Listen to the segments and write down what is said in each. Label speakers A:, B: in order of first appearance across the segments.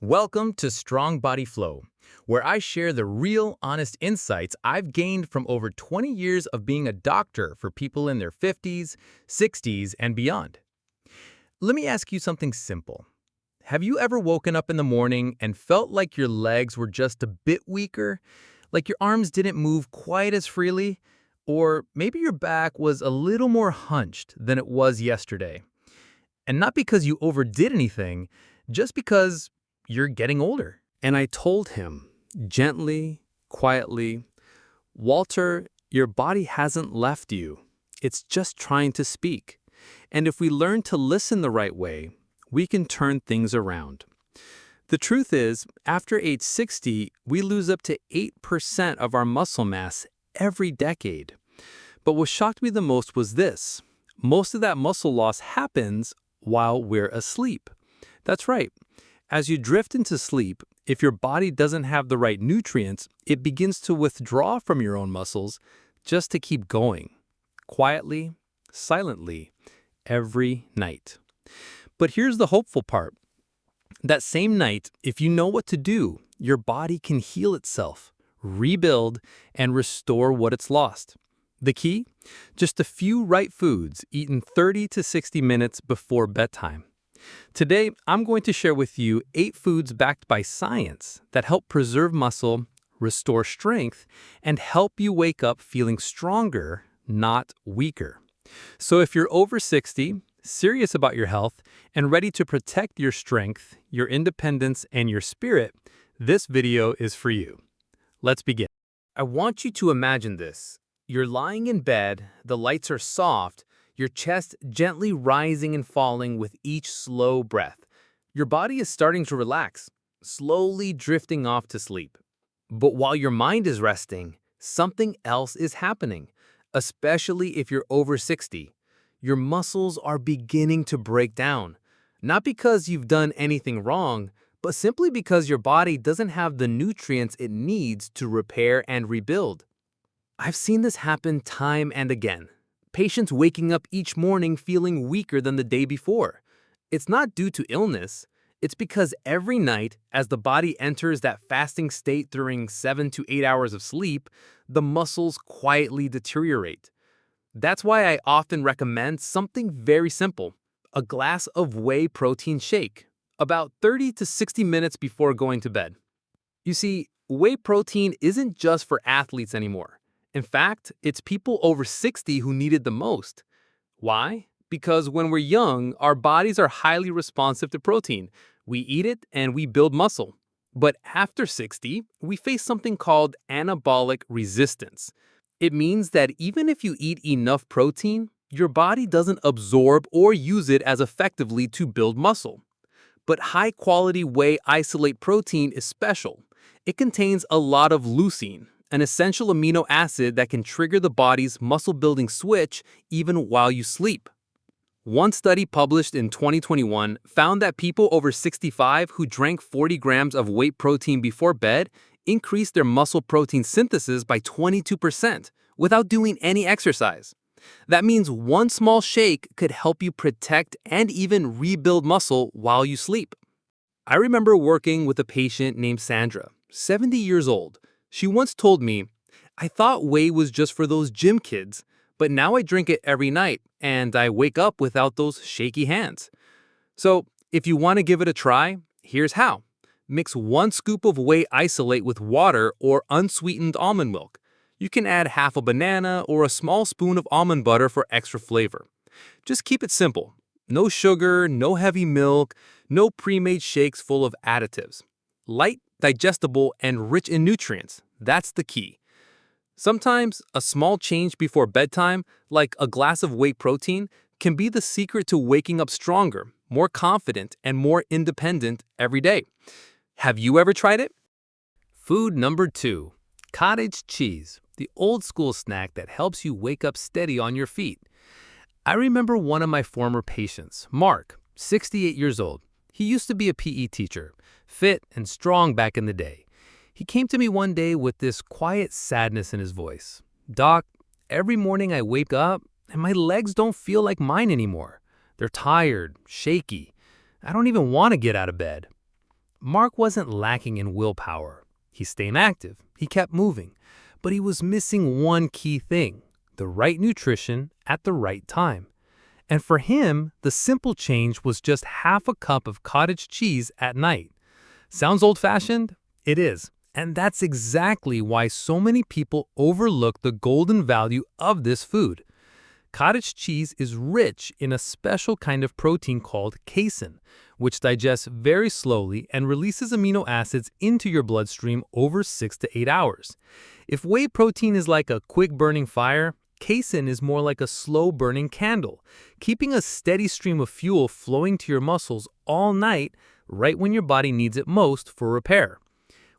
A: Welcome to Strong Body Flow, where I share the real, honest insights I've gained from over 20 years of being a doctor for people in their 50s, 60s, and beyond. Let me ask you something simple. Have you ever woken up in the morning and felt like your legs were just a bit weaker, like your arms didn't move quite as freely, or maybe your back was a little more hunched than it was yesterday? And not because you overdid anything, just because you're getting older.
B: And I told him, gently, quietly, Walter, your body hasn't left you. It's just trying to speak. And if we learn to listen the right way, we can turn things around. The truth is, after age 60, we lose up to 8% of our muscle mass every decade. But what shocked me the most was this. Most of that muscle loss happens while we're asleep. That's right. As you drift into sleep, if your body doesn't have the right nutrients, it begins to withdraw from your own muscles just to keep going, quietly, silently, every night. But here's the hopeful part. That same night, if you know what to do, your body can heal itself, rebuild, and restore what it's lost. The key? Just a few right foods eaten 30 to 60 minutes before bedtime. Today, I'm going to share with you 8 foods backed by science that help preserve muscle, restore strength, and help you wake up feeling stronger, not weaker. So if you're over 60, serious about your health, and ready to protect your strength, your independence, and your spirit, this video is for you. Let's begin. I want you to imagine this. You're lying in bed, the lights are soft, your chest gently rising and falling with each slow breath. Your body is starting to relax, slowly drifting off to sleep. But while your mind is resting, something else is happening, especially if you're over 60. Your muscles are beginning to break down, not because you've done anything wrong, but simply because your body doesn't have the nutrients it needs to repair and rebuild. I've seen this happen time and again. Patients waking up each morning feeling weaker than the day before. It's not due to illness. It's because every night, as the body enters that fasting state during 7 to 8 hours of sleep, the muscles quietly deteriorate. That's why I often recommend something very simple, a glass of whey protein shake, about 30 to 60 minutes before going to bed. You see, whey protein isn't just for athletes anymore. In fact, it's people over 60 who need it the most. Why? Because when we're young, our bodies are highly responsive to protein. We eat it and we build muscle. But after 60, we face something called anabolic resistance. It means that even if you eat enough protein, your body doesn't absorb or use it as effectively to build muscle. But high-quality whey isolate protein is special. It contains a lot of leucine, an essential amino acid that can trigger the body's muscle-building switch even while you sleep. One study published in 2021 found that people over 65 who drank 40 grams of whey protein before bed increased their muscle protein synthesis by 22% without doing any exercise. That means one small shake could help you protect and even rebuild muscle while you sleep. I remember working with a patient named Sandra, 70 years old. She once told me, I thought whey was just for those gym kids, but now I drink it every night and I wake up without those shaky hands. So if you want to give it a try, here's how. Mix 1 scoop of whey isolate with water or unsweetened almond milk. You can add half a banana or a small spoon of almond butter for extra flavor. Just keep it simple. No sugar, no heavy milk, no pre-made shakes full of additives. Light, digestible, and rich in nutrients. That's the key. Sometimes, a small change before bedtime, like a glass of whey protein, can be the secret to waking up stronger, more confident, and more independent every day. Have you ever tried it? Food number 2, cottage cheese, the old school snack that helps you wake up steady on your feet. I remember one of my former patients, Mark, 68 years old. He used to be a PE teacher, fit and strong back in the day. He came to me one day with this quiet sadness in his voice. Doc, every morning I wake up and my legs don't feel like mine anymore. They're tired, shaky. I don't even want to get out of bed. Mark wasn't lacking in willpower. He's staying active, he kept moving, but he was missing one key thing: the right nutrition at the right time. And for him, the simple change was just half a cup of cottage cheese at night. Sounds old-fashioned? It is. And that's exactly why so many people overlook the golden value of this food. Cottage cheese is rich in a special kind of protein called casein, which digests very slowly and releases amino acids into your bloodstream over 6 to 8 hours. If whey protein is like a quick-burning fire, casein is more like a slow-burning candle, keeping a steady stream of fuel flowing to your muscles all night, right when your body needs it most for repair.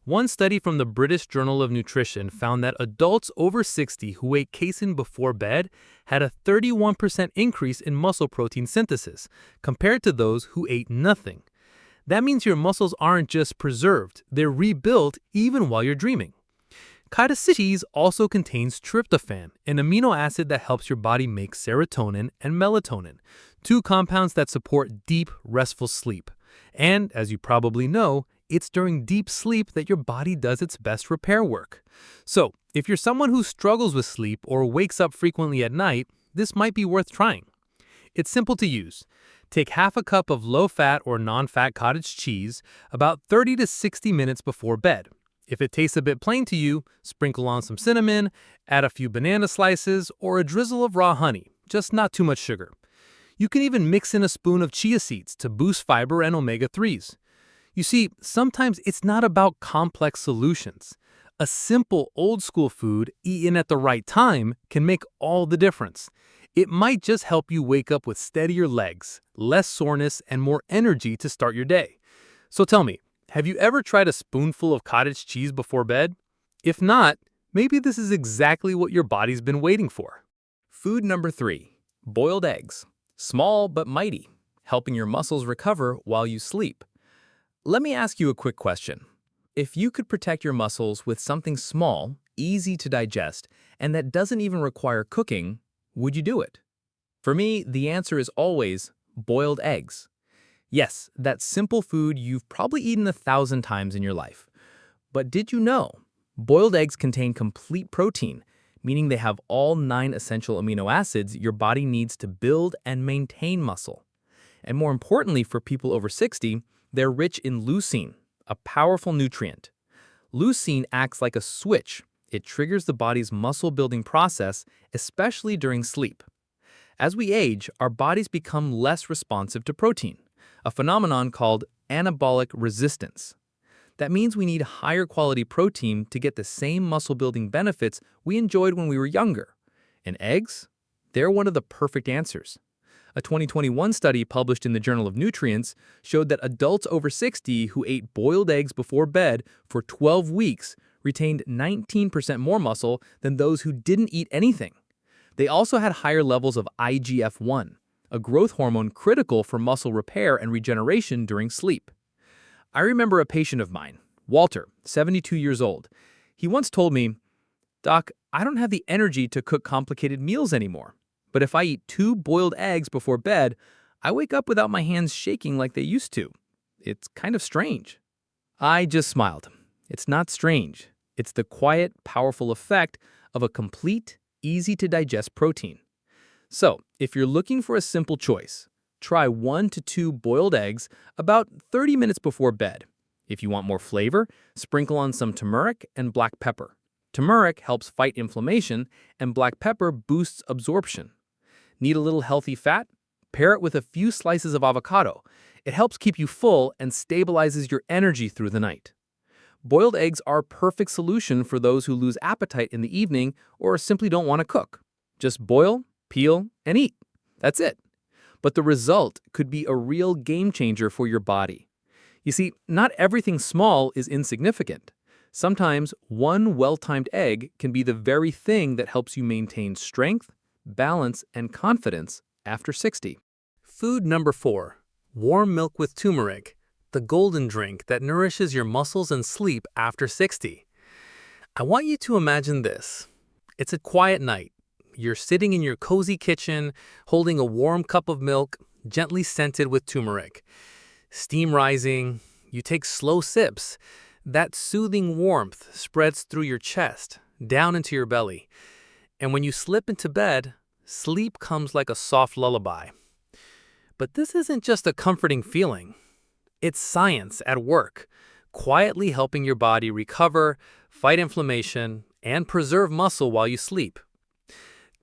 B: One study from the British Journal of Nutrition found that adults over 60 who ate casein before bed had a 31% increase in muscle protein synthesis, compared to those who ate nothing. That means your muscles aren't just preserved, they're rebuilt even while you're dreaming. Cottage cheese also contains tryptophan, an amino acid that helps your body make serotonin and melatonin, two compounds that support deep, restful sleep. And, as you probably know, it's during deep sleep that your body does its best repair work. So, if you're someone who struggles with sleep or wakes up frequently at night, this might be worth trying. It's simple to use. Take half a cup of low-fat or non-fat cottage cheese about 30 to 60 minutes before bed. If it tastes a bit plain to you, sprinkle on some cinnamon, add a few banana slices, or a drizzle of raw honey, just not too much sugar. You can even mix in a spoon of chia seeds to boost fiber and omega-3s. You see, sometimes it's not about complex solutions. A simple old-school food eaten at the right time can make all the difference. It might just help you wake up with steadier legs, less soreness, and more energy to start your day. So tell me, have you ever tried a spoonful of cottage cheese before bed? If not, maybe this is exactly what your body's been waiting for.
A: Food number 3, boiled eggs. Small but mighty, helping your muscles recover while you sleep. Let me ask you a quick question. If you could protect your muscles with something small, easy to digest, and that doesn't even require cooking, would you do it? For me, the answer is always boiled eggs. Yes, that simple food you've probably eaten 1,000 times in your life. But did you know? Boiled eggs contain complete protein, meaning they have all 9 essential amino acids your body needs to build and maintain muscle. And more importantly for people over 60, they're rich in leucine, a powerful nutrient. Leucine acts like a switch. It triggers the body's muscle-building process, especially during sleep. As we age, our bodies become less responsive to protein, a phenomenon called anabolic resistance. That means we need higher quality protein to get the same muscle-building benefits we enjoyed when we were younger. And eggs? They're one of the perfect answers. A 2021 study published in the Journal of Nutrients showed that adults over 60 who ate boiled eggs before bed for 12 weeks retained 19% more muscle than those who didn't eat anything. They also had higher levels of IGF-1, a growth hormone critical for muscle repair and regeneration during sleep. I remember a patient of mine, Walter, 72 years old. He once told me, "Doc, I don't have the energy to cook complicated meals anymore. But if I eat 2 boiled eggs before bed, I wake up without my hands shaking like they used to. It's kind of strange." I just smiled. It's not strange. It's the quiet, powerful effect of a complete, easy-to-digest protein. So, if you're looking for a simple choice, try 1 to 2 boiled eggs about 30 minutes before bed. If you want more flavor, sprinkle on some turmeric and black pepper. Turmeric helps fight inflammation, and black pepper boosts absorption. Need a little healthy fat? Pair it with a few slices of avocado. It helps keep you full and stabilizes your energy through the night. Boiled eggs are a perfect solution for those who lose appetite in the evening or simply don't want to cook. Just boil, peel, and eat. That's it. But the result could be a real game changer for your body. You see, not everything small is insignificant. Sometimes one well-timed egg can be the very thing that helps you maintain strength, balance, and confidence after 60.
B: Food number 4, warm milk with turmeric, the golden drink that nourishes your muscles and sleep after 60. I want you to imagine this. It's a quiet night. You're sitting in your cozy kitchen, holding a warm cup of milk, gently scented with turmeric. Steam rising, You take slow sips. That soothing warmth spreads through your chest, down into your belly. And when you slip into bed, sleep comes like a soft lullaby. But this isn't just a comforting feeling. It's science at work, quietly helping your body recover, fight inflammation, and preserve muscle while you sleep.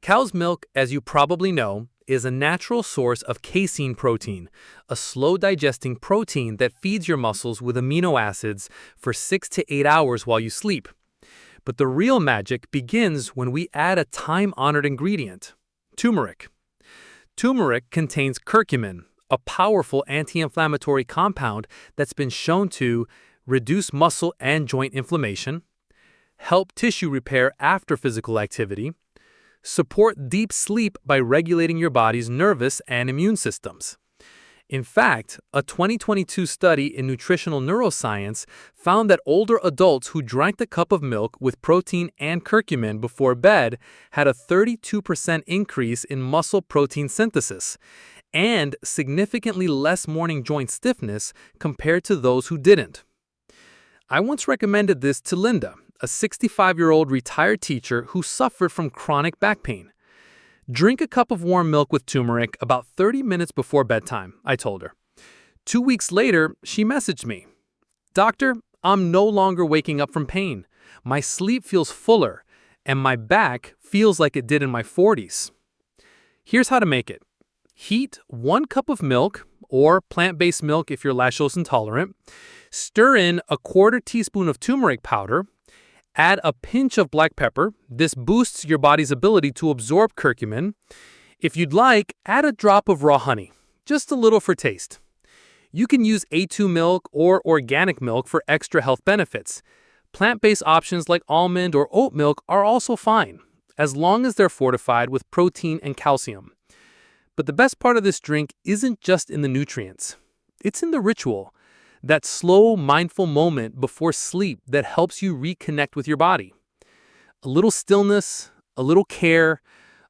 B: Cow's milk, as you probably know, is a natural source of casein protein, a slow-digesting protein that feeds your muscles with amino acids for 6 to 8 hours while you sleep. But the real magic begins when we add a time-honored ingredient: turmeric. Turmeric contains curcumin, a powerful anti-inflammatory compound that's been shown to reduce muscle and joint inflammation, help tissue repair after physical activity, support deep sleep by regulating your body's nervous and immune systems. In fact, a 2022 study in nutritional neuroscience found that older adults who drank the cup of milk with protein and curcumin before bed had a 32% increase in muscle protein synthesis and significantly less morning joint stiffness compared to those who didn't. I once recommended this to Linda, a 65-year-old retired teacher who suffered from chronic back pain. Drink a cup of warm milk with turmeric about 30 minutes before bedtime, I told her. 2 weeks later, she messaged me. Doctor, I'm no longer waking up from pain. My sleep feels fuller, and my back feels like it did in my 40s. Here's how to make it. Heat 1 cup of milk, or plant-based milk if you're lactose intolerant. Stir in a 1/4 teaspoon of turmeric powder. Add a pinch of black pepper. This boosts your body's ability to absorb curcumin. If you'd like, add a drop of raw honey, just a little for taste. You can use A2 milk or organic milk for extra health benefits. Plant-based options like almond or oat milk are also fine, as long as they're fortified with protein and calcium. But the best part of this drink isn't just in the nutrients. It's in the ritual. That slow, mindful moment before sleep that helps you reconnect with your body. A little stillness, a little care,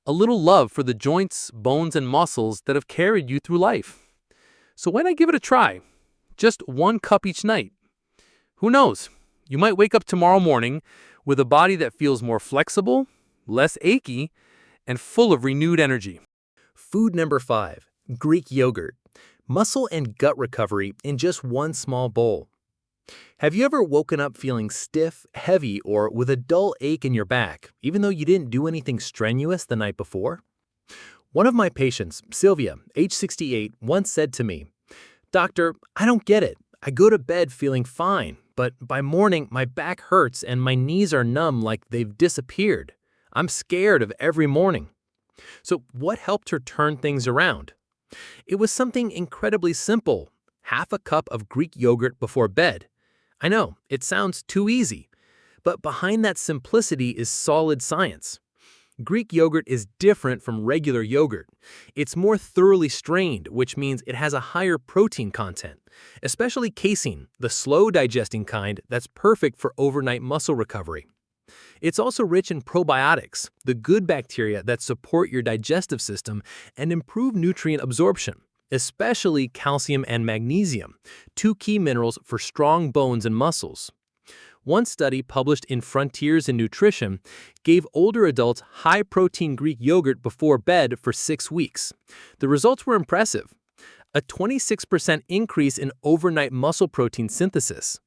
B: a little love for the joints, bones, and muscles that have carried you through life. So why not give it a try? Just 1 cup each night. Who knows? You might wake up tomorrow morning with a body that feels more flexible, less achy, and full of renewed energy.
A: Food number 5, Greek yogurt. Muscle and gut recovery in just one small bowl. Have you ever woken up feeling stiff, heavy, or with a dull ache in your back, even though you didn't do anything strenuous the night before? One of my patients, Sylvia, age 68, once said to me, "Doctor, I don't get it. I go to bed feeling fine, but by morning my back hurts and my knees are numb like they've disappeared. I'm scared of every morning." So what helped her turn things around? It was something incredibly simple: half a cup of Greek yogurt before bed. I know, it sounds too easy, but behind that simplicity is solid science. Greek yogurt is different from regular yogurt. It's more thoroughly strained, which means it has a higher protein content, especially casein, the slow-digesting kind that's perfect for overnight muscle recovery. It's also rich in probiotics, the good bacteria that support your digestive system and improve nutrient absorption, especially calcium and magnesium, 2 key minerals for strong bones and muscles. One study published in Frontiers in Nutrition gave older adults high-protein Greek yogurt before bed for 6 weeks. The results were impressive. A 26% increase in overnight muscle protein synthesis,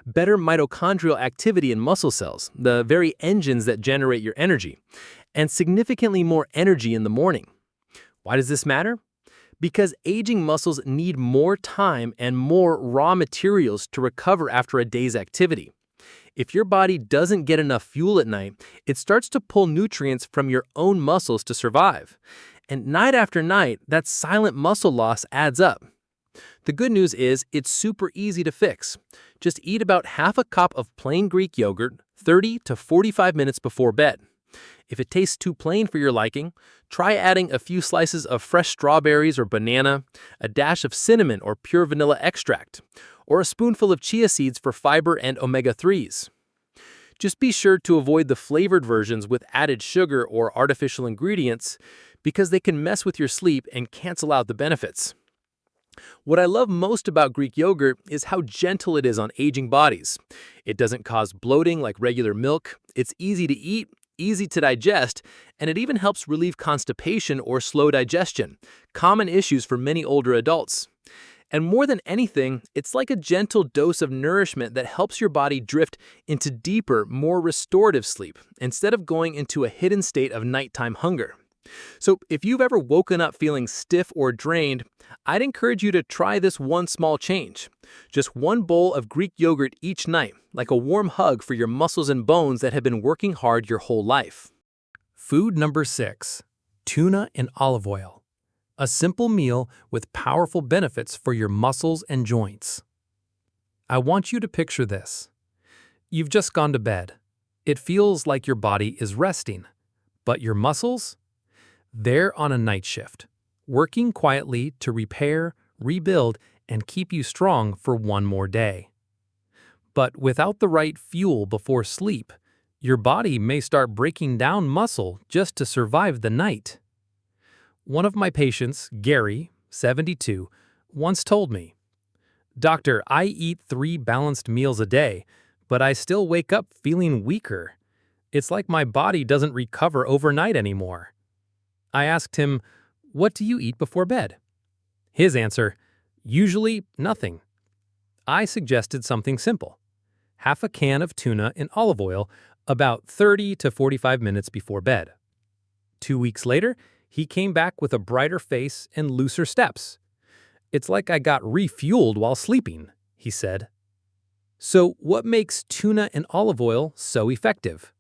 A: better mitochondrial activity in muscle cells, the very engines that generate your energy, and significantly more energy in the morning. Why does this matter? Because aging muscles need more time and more raw materials to recover after a day's activity. If your body doesn't get enough fuel at night, it starts to pull nutrients from your own muscles to survive. And night after night, that silent muscle loss adds up. The good news is it's super easy to fix. Just eat about half a cup of plain Greek yogurt 30 to 45 minutes before bed. If it tastes too plain for your liking, try adding a few slices of fresh strawberries or banana, a dash of cinnamon or pure vanilla extract, or a spoonful of chia seeds for fiber and omega-3s. Just be sure to avoid the flavored versions with added sugar or artificial ingredients because they can mess with your sleep and cancel out the benefits.
B: What I love most about Greek yogurt is how gentle it is on aging bodies. It doesn't cause bloating like regular milk, it's easy to eat, easy to digest, and it even helps relieve constipation or slow digestion, common issues for many older adults. And more than anything, it's like a gentle dose of nourishment that helps your body drift into deeper, more restorative sleep, instead of going into a hidden state of nighttime hunger. So if you've ever woken up feeling stiff or drained, I'd encourage you to try this one small change. Just one bowl of Greek yogurt each night, like a warm hug for your muscles and bones that have been working hard your whole life.
A: Food number 6. Tuna in olive oil. A simple meal with powerful benefits for your muscles and joints. I want you to picture this. You've just gone to bed. It feels like your body is resting, but your muscles? They're on a night shift, working quietly to repair, rebuild, and keep you strong for one more day. But without the right fuel before sleep, your body may start breaking down muscle just to survive the night. One of my patients, Gary, 72, once told me, "Doctor, I eat 3 balanced meals a day, but I still wake up feeling weaker. It's like my body doesn't recover overnight anymore." I asked him, "What do you eat before bed?" His answer, "Usually nothing." I suggested something simple. Half a can of tuna in olive oil about 30 to 45 minutes before bed. 2 weeks later, he came back with a brighter face and looser steps. "It's like I got refueled while sleeping," he said. So what makes tuna in olive oil so effective?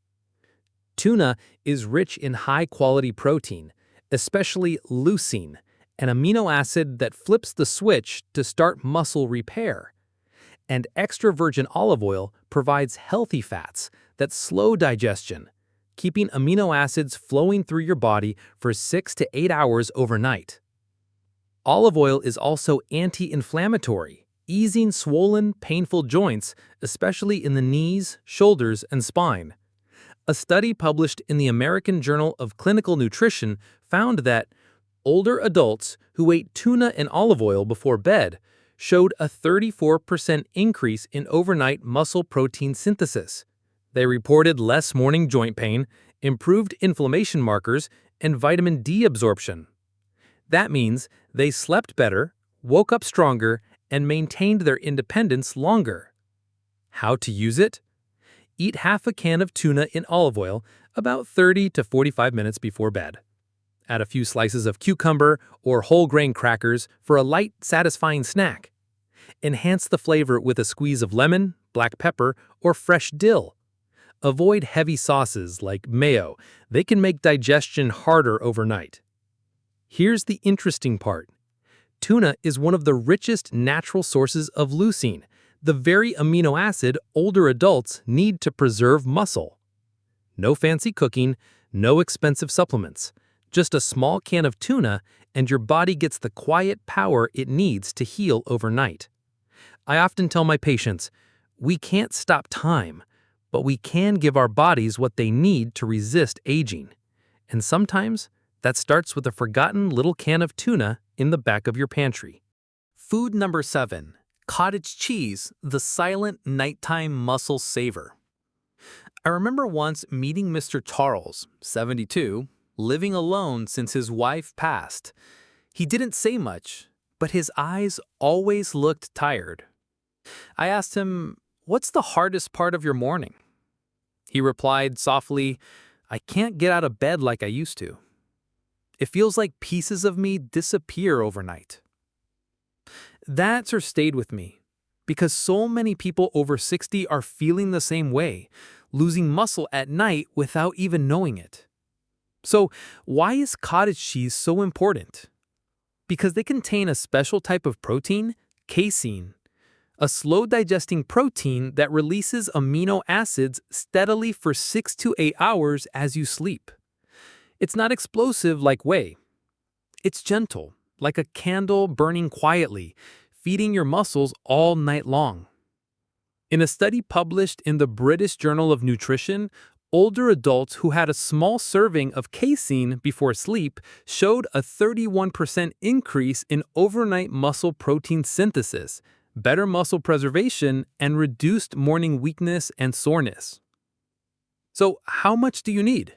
A: Tuna is rich in high-quality protein, especially leucine, an amino acid that flips the switch to start muscle repair. And extra virgin olive oil provides healthy fats that slow digestion, keeping amino acids flowing through your body for 6 to 8 hours overnight. Olive oil is also anti-inflammatory, easing swollen, painful joints, especially in the knees, shoulders, and spine. A study published in the American Journal of Clinical Nutrition found that older adults who ate tuna and olive oil before bed showed a 34% increase in overnight muscle protein synthesis. They reported less morning joint pain, improved inflammation markers, and vitamin D absorption. That means they slept better, woke up stronger, and maintained their independence longer. How to use it? Eat half a can of tuna in olive oil about 30 to 45 minutes before bed. Add a few slices of cucumber or whole grain crackers for a light, satisfying snack. Enhance the flavor with a squeeze of lemon, black pepper, or fresh dill. Avoid heavy sauces like mayo. They can make digestion harder overnight. Here's the interesting part. Tuna is one of the richest natural sources of leucine, the very amino acid older adults need to preserve muscle. No fancy cooking, no expensive supplements. Just a small can of tuna and your body gets the quiet power it needs to heal overnight. I often tell my patients, we can't stop time, but we can give our bodies what they need to resist aging. And sometimes that starts with a forgotten little can of tuna in the back of your pantry. Food number 7. Cottage cheese, the silent nighttime muscle saver. I remember once meeting Mr. Charles, 72, living alone since his wife passed. He didn't say much, but his eyes always looked tired. I asked him, "What's the hardest part of your morning?" He replied softly, "I can't get out of bed like I used to. It feels like pieces of me disappear overnight." That answer stayed with me, because so many people over 60 are feeling the same way, losing muscle at night without even knowing it. So, why is cottage cheese so important? Because they contain a special type of protein, casein, a slow-digesting protein that releases amino acids steadily for 6 to 8 hours as you sleep. It's not explosive like whey. It's gentle, like a candle burning quietly, feeding your muscles all night long. In a study published in the British Journal of Nutrition,
B: older adults who had a small serving of casein before sleep showed a 31% increase in overnight muscle protein synthesis, better muscle preservation, and reduced morning weakness and soreness. So, how much do you need?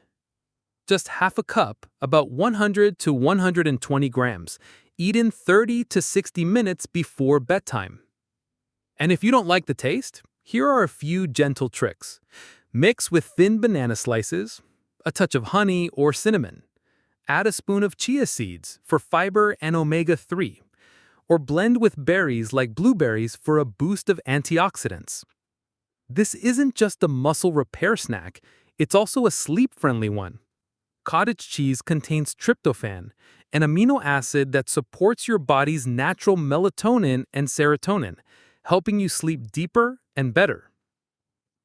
B: Just half a cup, about 100 to 120 grams, eaten 30 to 60 minutes before bedtime. And if you don't like the taste, here are a few gentle tricks. Mix with thin banana slices, a touch of honey or cinnamon. Add a spoon of chia seeds for fiber and omega-3, or blend with berries like blueberries for a boost of antioxidants. This isn't just a muscle repair snack, it's also a sleep-friendly one. Cottage cheese contains tryptophan, an amino acid that supports your body's natural melatonin and serotonin, helping you sleep deeper and better.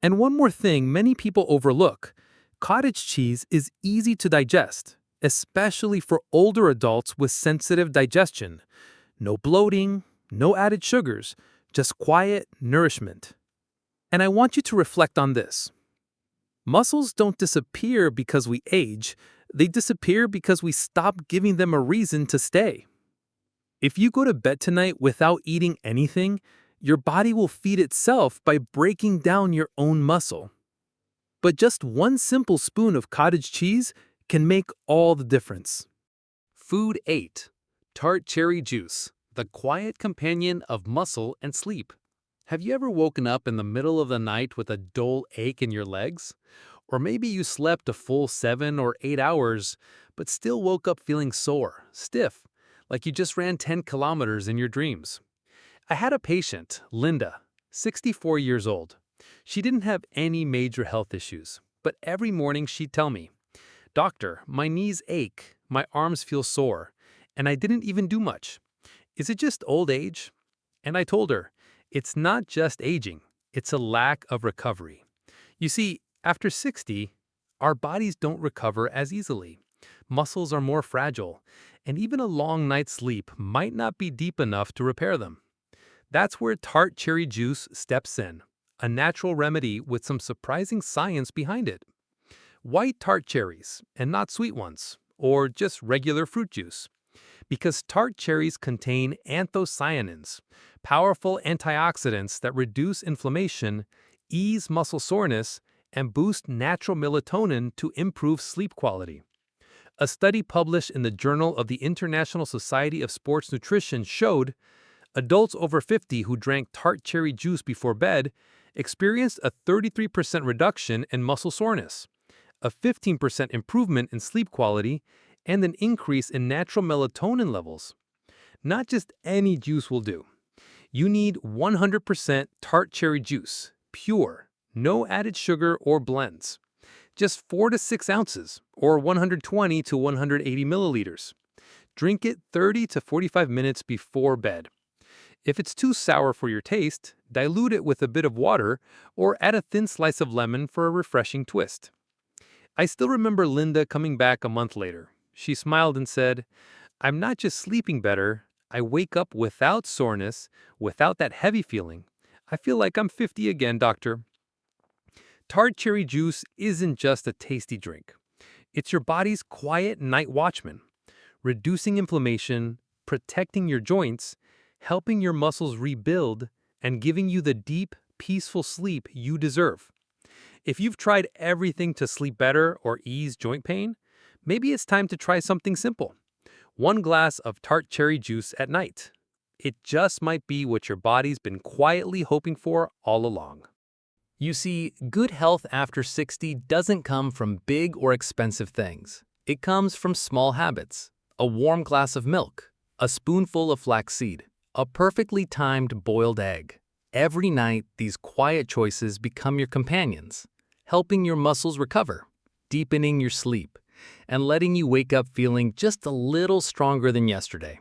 B: And one more thing many people overlook: cottage cheese is easy to digest, especially for older adults with sensitive digestion. No bloating, no added sugars, just quiet nourishment. And I want you to reflect on this. Muscles don't disappear because we age, they disappear because we stop giving them a reason to stay. If you go to bed tonight without eating anything, your body will feed itself by breaking down your own muscle. But just one simple spoon of cottage cheese can make all the difference. Food 8. Tart cherry juice, the quiet companion of muscle and sleep. Have you ever woken up in the middle of the night with a dull ache in your legs? Or maybe you slept a full 7 or 8 hours, but still woke up feeling sore, stiff, like you just ran 10 kilometers in your dreams. I had a patient, Linda, 64 years old. She didn't have any major health issues, but every morning she'd tell me, "Doctor, my knees ache, my arms feel sore, and I didn't even do much. Is it just old age?" And I told her, it's not just aging, it's a lack of recovery. You see, after 60, our bodies don't recover as easily. Muscles are more fragile, and even a long night's sleep might not be deep enough to repair them. That's where tart cherry juice steps in, a natural remedy with some surprising science behind it. White tart cherries, and not sweet ones, or just regular fruit juice. Because tart cherries contain anthocyanins, powerful antioxidants that reduce inflammation, ease muscle soreness, and boost natural melatonin to improve sleep quality. A study published in the Journal of the International Society of Sports Nutrition showed adults over 50 who drank tart cherry juice before bed experienced a 33% reduction in muscle soreness, a 15% improvement in sleep quality, and an increase in natural melatonin levels. Not just any juice will do. You need 100% tart cherry juice, pure, no added sugar or blends. Just 4 to 6 ounces, or 120 to 180 milliliters. Drink it 30 to 45 minutes before bed. If it's too sour for your taste, dilute it with a bit of water or add a thin slice of lemon for a refreshing twist. I still remember Linda coming back a month later. She smiled and said, "I'm not just sleeping better, I wake up without soreness, without that heavy feeling. I feel like I'm 50 again, doctor." Tart cherry juice isn't just a tasty drink. It's your body's quiet night watchman, reducing inflammation, protecting your joints, helping your muscles rebuild, and giving you the deep, peaceful sleep you deserve. If you've tried everything to sleep better or ease joint pain, maybe it's time to try something simple. 1 glass of tart cherry juice at night. It just might be what your body's been quietly hoping for all along. You see, good health after 60 doesn't come from big or expensive things. It comes from small habits. A warm glass of milk, a spoonful of flaxseed, a perfectly timed boiled egg. Every night, these quiet choices become your companions, helping your muscles recover, deepening your sleep, and letting you wake up feeling just a little stronger than yesterday.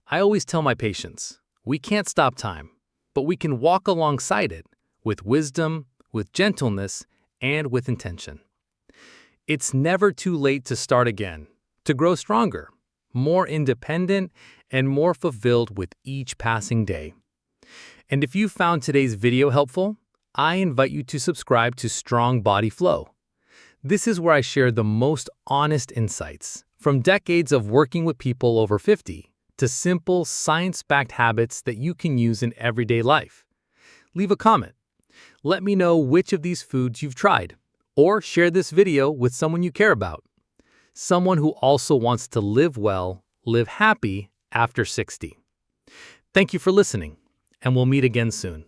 B: I always tell my patients, we can't stop time, but we can walk alongside it with wisdom, with gentleness, and with intention. It's never too late to start again, to grow stronger, more independent, and more fulfilled with each passing day. And if you found today's video helpful, I invite you to subscribe to Strong Body Flow.
A: This is where I share the most honest insights, from decades of working with people over 50 to simple, science-backed habits that you can use in everyday life. Leave a comment. Let me know which of these foods you've tried, or share this video with someone you care about. Someone who also wants to live well, live happy after 60. Thank you for listening, and we'll meet again soon.